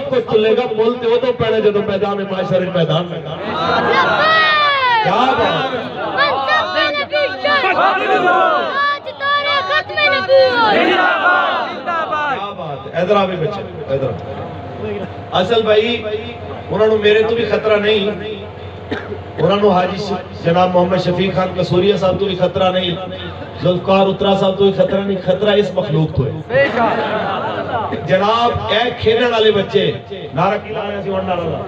سب کچھ تلے گا مل تے وہ تو پہنے جدو میدان معاشر میدان میں کیا بات ادھر آوے بچے ادھر اصل بھائی انہوں نے میرے تو بھی خطرہ نہیں انہوں نے حاجی جناب محمد شفیق خان قصوریہ صاحب تو بھی خطرہ نہیں ذوالفقار اترا صاحب تو بھی خطرہ نہیں خطرہ اس مخلوق تو ہے جناب ایک کھیلنے والے بچے نعرہ کی لانے ایسی ورنہ رہا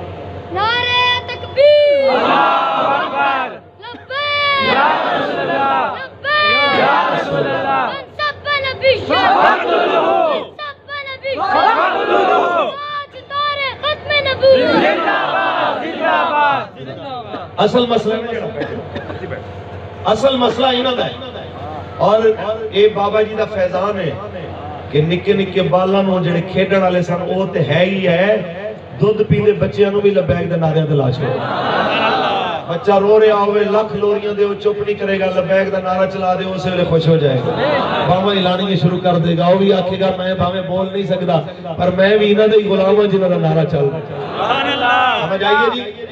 نعرہ تکبیر اللہ اکبر لبیک یا رسول اللہ لبیک یا رسول اللہ من سب نبی فقتلوہ من سب نبی فقتلوہ آج دور ختم نبوت زندہ باد زندہ باد اصل مسئلہ اصل مسئلہ انہوں دا ہے اور اے بابا جی دا فیضان ہے کہ نکے نکے بالاں نوں جڑے کھیڈن والے سن او تے ہے ہی ہے دودھ پیندے بچیاں نوں بھی لبیک دے نعرے تے لا چھوڑو بچہ رو رہا ہوئے لاکھ لوریاں دے وہ چپ نہیں کرے گا لبیک دا نعرہ چلا دے اسے ویلے خوش ہو جائے گا باواں ہلانی شروع کر دے گا وہ بھی آکھے گا میں باویں بول نہیں سکدا پر میں بھی انہاں دے غلام ہاں جنہاں دا نعرہ چل رہا ہے سبحان اللہ سمجھ آئیے جی